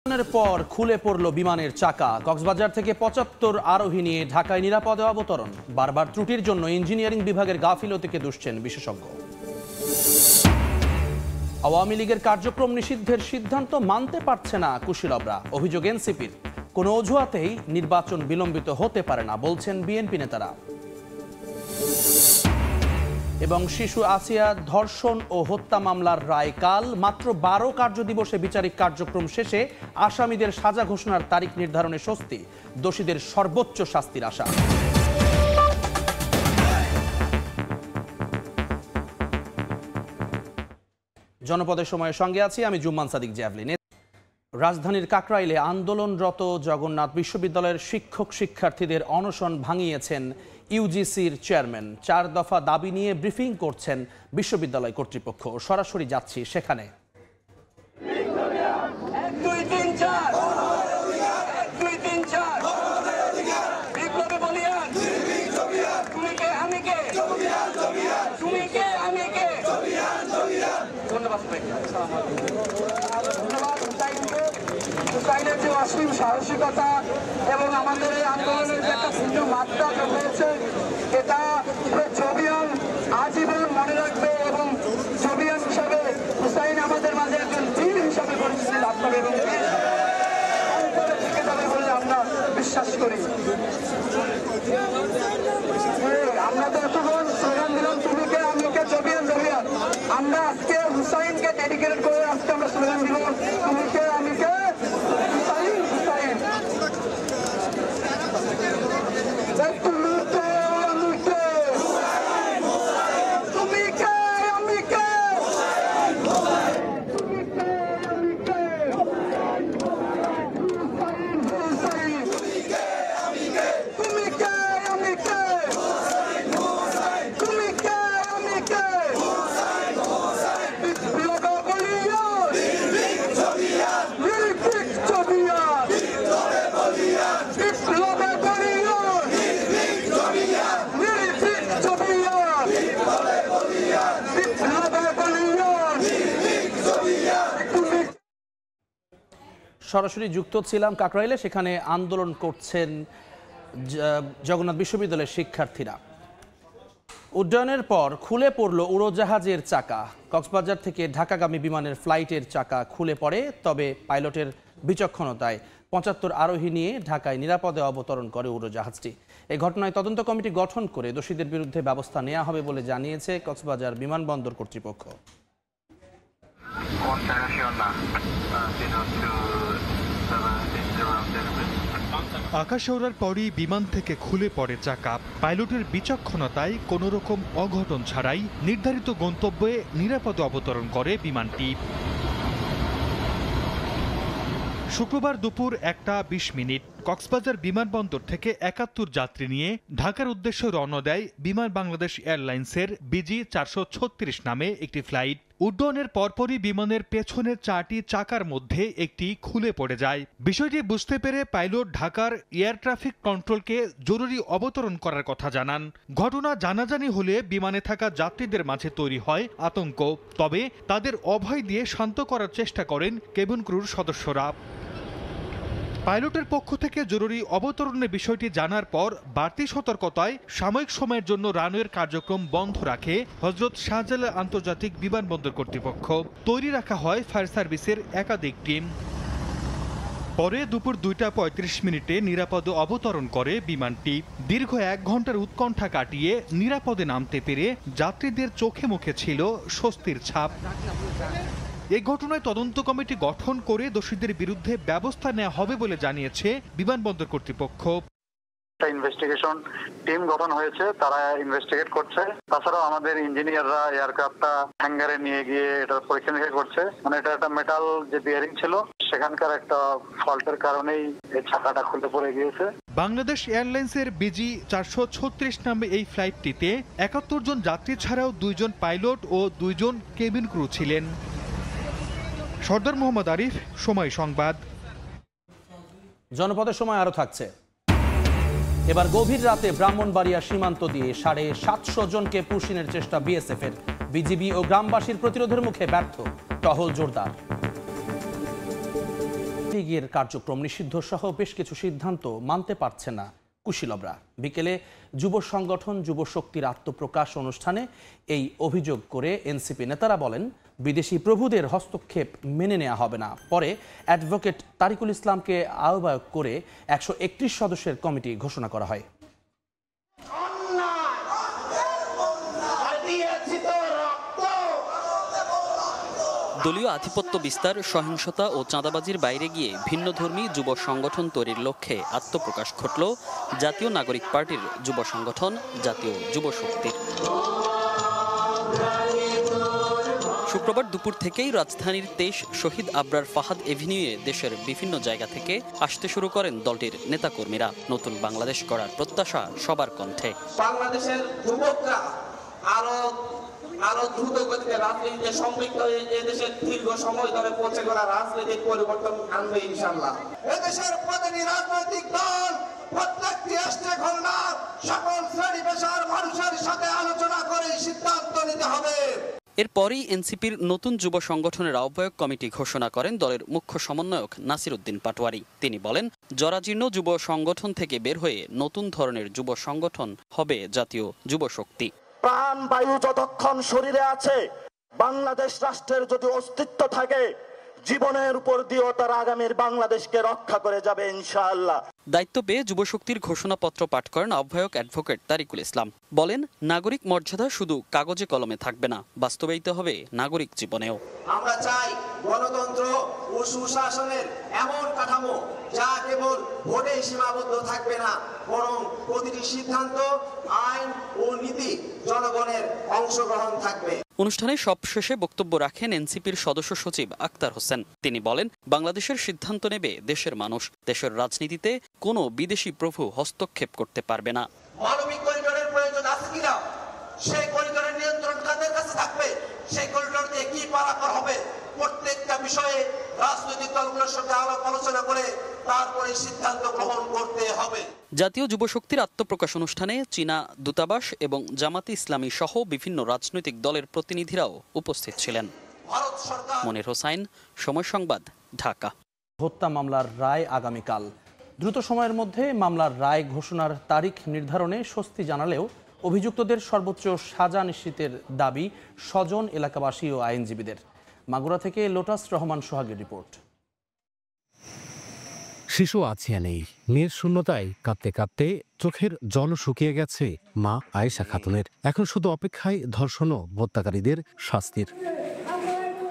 পর খুলে পড়ল বিমানের চাকা। কক্সবাজার থেকে ৭৫ আরোহী নিয়ে ঢাকায় নিরাপদে অবতরণ। বারবার ত্রুটির জন্য ইঞ্জিনিয়ারিং বিভাগের গাফিলতিকে দুষছেন বিশেষজ্ঞ। আওয়ামী লীগের কার্যক্রম নিষিদ্ধের সিদ্ধান্ত মানতে পারছে না কুশীলবরা। অভিযোগ এনসিপির, কোনো অজুহাতেই নির্বাচন বিলম্বিত হতে পারে না বলছেন বিএনপি নেতারা। এবং শিশু আসিয়া ধর্ষণ ও হত্যা মামলার রায় কাল। মাত্র ১২ কার্যদিবসে বিচারিক কার্যক্রম শেষে আসামিদের সাজা ঘোষণার তারিখ নির্ধারণে স্বস্তি। দোষীদের সর্বোচ্চ শাস্তির আশা। জনপদের সময়ের সঙ্গে আছি আমি জুম্মান সাদিক জ্যাভলিন। রাজধানীর কাকরাইলে আন্দোলনরত জগন্নাথ বিশ্ববিদ্যালয়ের শিক্ষক শিক্ষার্থীদের অনশন ভাঙিয়েছেন ইউজিসির চেয়ারম্যান। ৪ দফা দাবি নিয়ে ব্রিফিং করছেন বিশ্ববিদ্যালয় কর্তৃপক্ষ। সরাসরি যাচ্ছি সেখানে। হুসাইনের যে অসীম সাহসিকতা এবং আমাদের এই আন্দোলনের যে একটা ভিন্ন মাত্রা রয়েছে, এটা জবিয়ান আজীবন মনে রাখবে এবং জবিয়ান হিসাবে হুসাইন আমাদের মাঝে একজন বীর হিসাবে পরিচিতি লাভ করবে এবং থেকে যাবে বলে আমরা বিশ্বাস করি। আমরা তো এতক্ষণ স্লোগান দিলাম তুমি কে আমি কে জবিয়ান জবিয়ান। আমরা আজকে হুসাইনকে ডেডিকেট করে আজকে আমরা স্লোগান দিব তুমি কে আমি কে হুসাইন হুসাইন। তুমি কে আমি কে তুমি কে আমি কে তুমি কে আমি কে হুসাইন হুসাইন তুমি কে আমি কে তুমি কে আমি কে সরাসরি যুক্ত ছিলাম কাকরাইলে। সেখানে আন্দোলন করছেন জগন্নাথ বিশ্ববিদ্যালয়ের শিক্ষার্থীরা। উড্ডয়নের পর খুলে পড়ল উড়োজাহাজের চাকা। কক্সবাজার থেকে ঢাকাগামী বিমানের ফ্লাইটের চাকা খুলে পড়ে, তবে পাইলটের বিচক্ষণতায় ৭৫ আরোহী নিয়ে ঢাকায় নিরাপদে অবতরণ করে উড়োজাহাজটি। এই ঘটনায় তদন্ত কমিটি গঠন করে দোষীদের বিরুদ্ধে ব্যবস্থা নেওয়া হবে বলে জানিয়েছে কক্সবাজার বিমানবন্দর কর্তৃপক্ষ। আকাশে ওড়ার পরই বিমান থেকে খুলে পড়ে চাকা। পাইলটের বিচক্ষণতায় কোনো রকম অঘটন ছাড়াই নির্ধারিত গন্তব্যে নিরাপদে অবতরণ করে বিমানটি। শুক্রবার দুপুর ১টা ২০ কক্সবাজার বিমানবন্দর থেকে ৭১ যাত্রী নিয়ে ঢাকার উদ্দেশ্যে রওনা দেয় বিমান বাংলাদেশ এয়ারলাইন্সের BG ৪৩৬ নামে একটি ফ্লাইট। উড্ডয়নের পরপরই বিমানের পেছনের ৪টি চাকার মধ্যে একটি খুলে পড়ে যায়। বিষয়টি বুঝতে পেরে পাইলট ঢাকার এয়ার ট্রাফিক কন্ট্রোলকে জরুরি অবতরণ করার কথা জানান। ঘটনা জানাজানি হলে বিমানে থাকা যাত্রীদের মাঝে তৈরি হয় আতঙ্ক। তবে তাদের অভয় দিয়ে শান্ত করার চেষ্টা করেন কেবিন ক্রুর সদস্যরা। পাইলটের পক্ষ থেকে জরুরি অবতরণের বিষয়টি জানার পর বাড়তি সতর্কতায় সাময়িক সময়ের জন্য রানওয়ের কার্যক্রম বন্ধ রাখে হযরত শাহজালাল আন্তর্জাতিক বিমানবন্দর কর্তৃপক্ষ। তৈরি রাখা হয় ফায়ার সার্ভিসের একাধিক টিম। পরে দুপুর ২টা ৩৫ নিরাপদে অবতরণ করে বিমানটি। দীর্ঘ ১ ঘন্টার উৎকণ্ঠা কাটিয়ে নিরাপদে নামতে পেরে যাত্রীদের চোখে মুখে ছিল স্বস্তির ছাপ। এই ঘটনায় তদন্ত কমিটি গঠন করে দোষীদের বিরুদ্ধে ব্যবস্থা নেওয়া হবে বলে জানিয়েছে বিমানবন্দর কর্তৃপক্ষ। ইনভেস্টিগেশন টিম গঠন হয়েছে, তারা ইনভেস্টিগেট করছে। তাছাড়াও আমাদের ইঞ্জিনিয়াররা এয়ারক্রাফটটা হ্যাঙ্গারে নিয়ে গিয়ে এটা পরীক্ষা নিরীক্ষা করছে। মানে এটা একটা মেটাল যে বিয়ারিং ছিল, সেখানকার একটা ফল্টের কারণেই এই চাকাটা খুলে পড়ে গিয়েছে। বাংলাদেশ এয়ারলাইন্সের BG ৪৩৬ নামে এই ফ্লাইটটিতে ৭১ জন যাত্রী ছাড়াও ২ জন পাইলট ও ২ জন কেবিন ক্রু ছিলেন। সর্দার মোহাম্মদ আরিফ, সময় সংবাদ। জনপদের সময় আরো থাকছে। এবার গভীর রাতে ব্রাহ্মণবাড়িয়া সীমান্ত দিয়ে ৭৫০ জনকে পুশিনের চেষ্টা বিএসএফের। বিজিবি ও গ্রামবাসীর প্রতিরোধের মুখে ব্যর্থ, টহল জোরদার। লীগের কার্যক্রম নিষিদ্ধ সহ বেশ কিছু সিদ্ধান্ত মানতে পারছে না কুশীলবরা। বিকেলে যুব সংগঠন যুব শক্তির আত্মপ্রকাশ অনুষ্ঠানে এই অভিযোগ করে এনসিপি নেতারা বলেন, বিদেশি প্রভুদের হস্তক্ষেপ মেনে নেওয়া হবে না। পরে অ্যাডভোকেট তারিকুল ইসলামকে আহ্বায়ক করে 131 সদস্যের কমিটি ঘোষণা করা হয়। দলীয় আধিপত্য বিস্তার, সহিংসতা ও চাঁদাবাজির বাইরে গিয়ে ভিন্নধর্মী যুব সংগঠন তৈরির লক্ষ্যে আত্মপ্রকাশ ঘটল জাতীয় নাগরিক পার্টির যুব সংগঠন জাতীয় যুব শক্তির। শুক্রবার দুপুর থেকেই রাজধানীর 23 শহীদ আবরার ফাহাদ এভিনিউয়ে দেশের বিভিন্ন জায়গা থেকে আসতে শুরু করেন দলটির নেতাকর্মীরা। নতুন বাংলাদেশ গড়ার প্রত্যাশা সবার কণ্ঠে। বাংলাদেশের যুবকরা আরো দ্রুত গতিতে রাজনীতিতে সম্পৃক্ত হয়ে এদেশের দীর্ঘ সময় ধরে পৌঁছে করা রাজনৈতিক পরিবর্তন আনবে ইনশাআল্লাহ। এদেশের প্রতিটি রাজনৈতিক দল প্রত্যেকটি স্টেক হোল্ডার সকল শ্রেণী পেশার মানুষের সাথে আলোচনা করে সিদ্ধান্ত নিতে হবে। এরপরই এনসিপির নতুন যুব সংগঠনের আহ্বায়ক কমিটি ঘোষণা করেন দলের মুখ্য সমন্বয়ক নাসির উদ্দিন পাটোয়ারি। তিনি বলেন, জরাজীর্ণ যুব সংগঠন থেকে বের হয়ে নতুন ধরনের যুব সংগঠন হবে জাতীয় যুব শক্তি। প্রাণবায়ু যতক্ষণ শরীরে আছে, বাংলাদেশ রাষ্ট্রের যদি অস্তিত্ব থাকে, জীবনের উপর দিয়েও তারা আগামীর বাংলাদেশকে রক্ষা করে যাবে ইনশাআল্লাহ। দায়িত্ব পেয়ে যুবশক্তির ঘোষণাপত্র পাঠ করেন আহ্বায়ক অ্যাডভোকেট তারিকুল ইসলাম। বলেন, নাগরিক মর্যাদা শুধু কাগজে কলমে থাকবে না, বাস্তবায়িত হবে নাগরিক জীবনেও। আমরা চাই গণতন্ত্র ও সুশাসনের এমন কাঠামো যা কেবল ভোটে সীমাবদ্ধ থাকবে না, বরং প্রতিটি সিদ্ধান্ত, আইন ও নীতি জনগণের অংশগ্রহণ থাকবে। অনুষ্ঠানে সবশেষে বক্তব্য রাখেন এনসিপির সদস্য সচিব আক্তার হোসেন। তিনি বলেন, বাংলাদেশের সিদ্ধান্ত নেবে দেশের মানুষ। দেশের রাজনীতিতে কোনো বিদেশি প্রভু হস্তক্ষেপ করতে পারবে না। মানবিক করিডোরের প্রয়োজন আছে কিনা, সেই করিডোরের নিয়ন্ত্রণ কাদের কাছে থাকবে, সেই করিডোর দিয়ে কি পারাপার হবে, প্রত্যেকটা বিষয়ে রাজনৈতিক দলগুলোর সঙ্গে আলাপ আলোচনা করে তারপরে সিদ্ধান্ত গ্রহণ করতে হবে। জাতীয় যুব শক্তির আত্মপ্রকাশ অনুষ্ঠানে চীনা দূতাবাস এবং জামাতে ইসলামী সহ বিভিন্ন রাজনৈতিক দলের প্রতিনিধিরাও উপস্থিত ছিলেন। মনির হোসাইন, সময় সংবাদ, ঢাকা। হত্যা মামলার রায় আগামীকাল। দ্রুত সময়ের মধ্যে মামলার রায় ঘোষণার তারিখ নির্ধারণে স্বস্তি জানালেও অভিযুক্তদের সর্বোচ্চ সাজা নিশ্চিতের দাবি স্বজন, এলাকাবাসী ও আইনজীবীদের। মাগুরা থেকে লোটাস রহমান সোহাগের রিপোর্ট। শিশু আছিয়া নেই, মেয়ের শূন্যতায় কাঁদতে কাঁদতে চোখের জল শুকিয়ে গেছে মা আয়েশা খাতুনের। এখন শুধু অপেক্ষায় ধর্ষণ ও হত্যাকারীদের শাস্তির।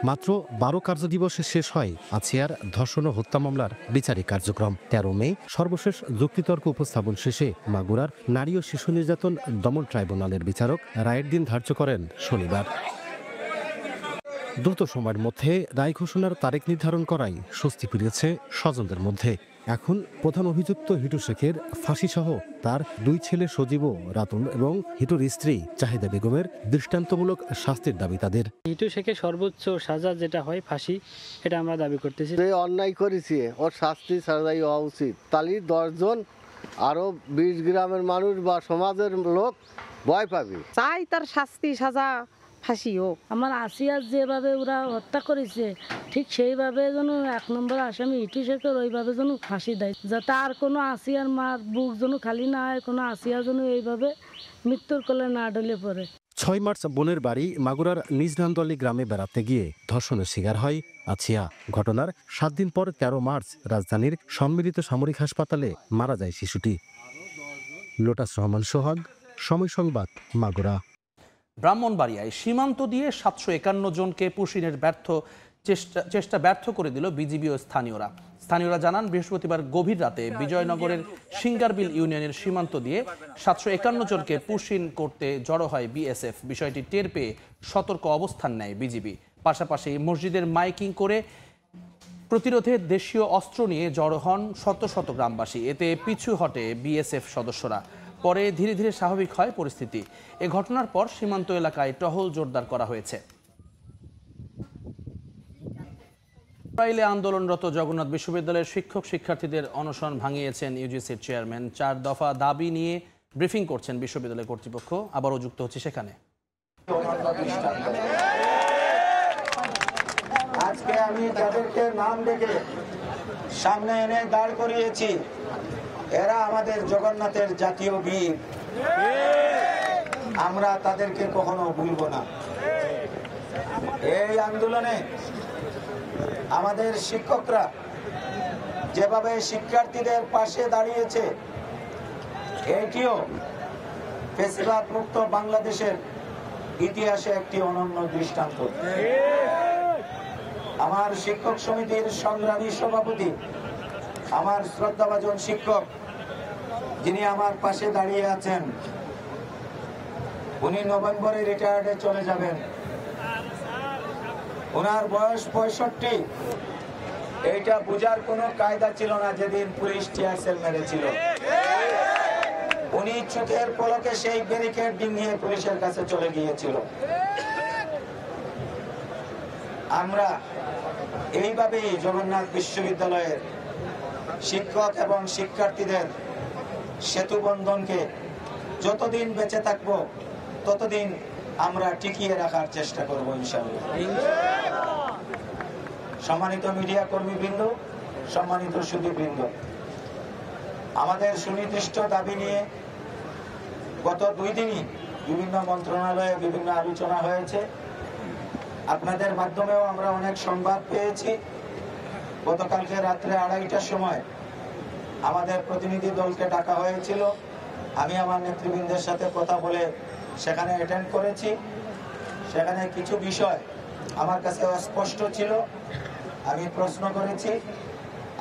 মাত্র 12 কার্যদিবসে শেষ হয় আছিয়ার ধর্ষণ ও হত্যা মামলার বিচারিক কার্যক্রম। 13 মে সর্বশেষ যুক্তিতর্ক উপস্থাপন শেষে মাগুরার নারী ও শিশু নির্যাতন দমন ট্রাইব্যুনালের বিচারক রায়ের দিন ধার্য করেন শনিবার। দ্রুত সময়ের মধ্যে রায় ঘোষণার তারিখ নির্ধারণ করায় স্বস্তি ফিরেছে স্বজনদের মধ্যে। এখন প্রধান অভিযুক্ত হিটু শেখের ফাঁসি সহ তার 2 ছেলে সজীব ও রাতুল এবং হিটুর স্ত্রী জাহিদা বেগমের দৃষ্টান্তমূলক শাস্তির দাবি তাদের। হিটু শেখের সর্বোচ্চ সাজা যেটা হয় ফাঁসি, এটা আমরা দাবি করতেছি। যে অন্যায় করেছে ওর শাস্তি সাজাই হওয়া উচিত। তালি 10 জন আরো 20 গ্রামের মানুষ বা সমাজের লোক ভয় পাবে। চাই তার শাস্তি সাজা ফাঁসি হোক। আমার আসিয়ার যেভাবে ওরা হত্যা করেছে ঠিক সেইভাবে যেন 1 নম্বর আসামি হিটু শেখের ওইভাবে যেন ফাঁসি দেয়, যাতে আর কোনো আসিয়ার মার বুক যেন খালি না হয়, কোনো আসিয়া যেন এইভাবে মৃত্যুর কোলে না ঢলে পড়ে। 6 মার্চ বোনের বাড়ি মাগুরার নিজরান্দলি গ্রামে বেড়াতে গিয়ে ধর্ষণের শিকার হয় আছিয়া। ঘটনার 7 দিন পর 13 মার্চ রাজধানীর সম্মিলিত সামরিক হাসপাতালে মারা যায় শিশুটি। লোটাস রহমান সোহাগ, সময় সংবাদ, মাগুরা। ব্রাহ্মণবাড়িয়ায় সীমান্ত দিয়ে 751 জনকে পুশিনের চেষ্টা ব্যর্থ করে দিল বিজিবি ও স্থানীয়রা জানান, বৃহস্পতিবার গভীর রাতে বিজয়নগরের সিঙ্গারবিল ইউনিয়নের সীমান্ত দিয়ে 751 জনকে পুশিন করতে জড়ো হয় বিএসএফ। বিষয়টি টের পেয়ে সতর্ক অবস্থান নেয় বিজিবি। পাশাপাশি মসজিদের মাইকিং করে প্রতিরোধে দেশীয় অস্ত্র নিয়ে জড়ো হন শত শত গ্রামবাসী। এতে পিছু হটে বিএসএফ সদস্যরা। পরে ধীরে ধীরে স্বাভাবিক হয় পরিস্থিতি। এ ঘটনার পর সীমান্ত এলাকায় টহল জোরদার করা হয়েছে। ইসরায়েলে আন্দোলনরত জগন্নাথ বিশ্ববিদ্যালয়ের শিক্ষক শিক্ষার্থীদের অনশন ভাঙিয়েছেন ইউজিসির চেয়ারম্যান। 4 দফা দাবি নিয়ে ব্রিফিং করছেন বিশ্ববিদ্যালয় কর্তৃপক্ষ। আবারও যুক্ত হচ্ছে সেখানে। আজকে আমি তাদেরকে নাম ডেকে সামনে এনে দাঁড় করিয়েছি। এরা আমাদের জগন্নাথের জাতীয় বীর, আমরা তাদেরকে কখনো ভুলব না। এই আন্দোলনে আমাদের শিক্ষকরা যেভাবে শিক্ষার্থীদের পাশে দাঁড়িয়েছে, এটিও ফ্যাসিবাদ মুক্ত বাংলাদেশের ইতিহাসে একটি অনন্য দৃষ্টান্ত। আমার শিক্ষক সমিতির সংগ্রামী সভাপতি, আমার শ্রদ্ধাভাজন শিক্ষক যিনি আমার পাশে দাঁড়িয়ে আছেন, উনি নভেম্বরে রিটায়ার্ডে চলে যাবেন। ওনার বয়স 65। এইটা বোঝার কোনো কায়দা ছিল না যেদিন পুলিশ টিয়ার সেল মেরেছিল। উনি চোখের পলকে সেই ব্যারিকেড ডিঙিয়ে পুলিশের কাছে চলে গিয়েছিল। আমরা এইভাবেই জগন্নাথ বিশ্ববিদ্যালয়ের শিক্ষক এবং শিক্ষার্থীদের সেতু বন্ধনকে যতদিন বেঁচে থাকবো ততদিন আমরা টিকিয়ে রাখার চেষ্টা করব ইনশাআল্লাহ। সম্মানিত মিডিয়া কর্মীবৃন্দ, সম্মানিত সুধীবৃন্দ, আমাদের সুনির্দিষ্ট দাবি নিয়ে গত 2 দিনই বিভিন্ন মন্ত্রণালয়ে বিভিন্ন আলোচনা হয়েছে। আপনাদের মাধ্যমেও আমরা অনেক সংবাদ পেয়েছি। গতকালকে রাত্রে 2:30টার সময় আমাদের প্রতিনিধি দলকে ডাকা হয়েছিল। আমি আমার নেতৃবৃন্দের সাথে কথা বলে সেখানে অ্যাটেন্ড করেছি। সেখানে কিছু বিষয় আমার কাছে অস্পষ্ট ছিল, আমি প্রশ্ন করেছি,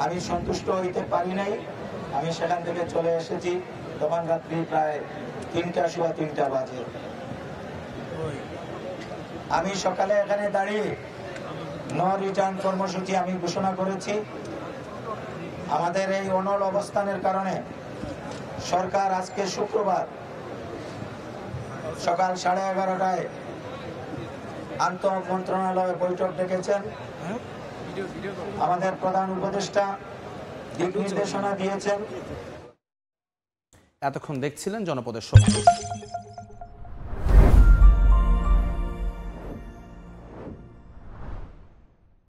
আমি সন্তুষ্ট হইতে পারি নাই। আমি সেখান থেকে চলে এসেছি, তখন রাত্রি প্রায় 3টা বাজে। আমি সকালে এখানে দাঁড়িয়ে নো রিটার্ন কর্মসূচি আমি ঘোষণা করেছি। আমাদের এই অনড় অবস্থানের কারণে সরকার আজকে শুক্রবার সকাল 11:30টায় আন্তঃ মন্ত্রণালয় বৈঠক ডেকেছেন। আমাদের প্রধান উপদেষ্টা দিক নির্দেশনা দিয়েছেন। এতক্ষণ দেখছিলেন জনপদের সময়।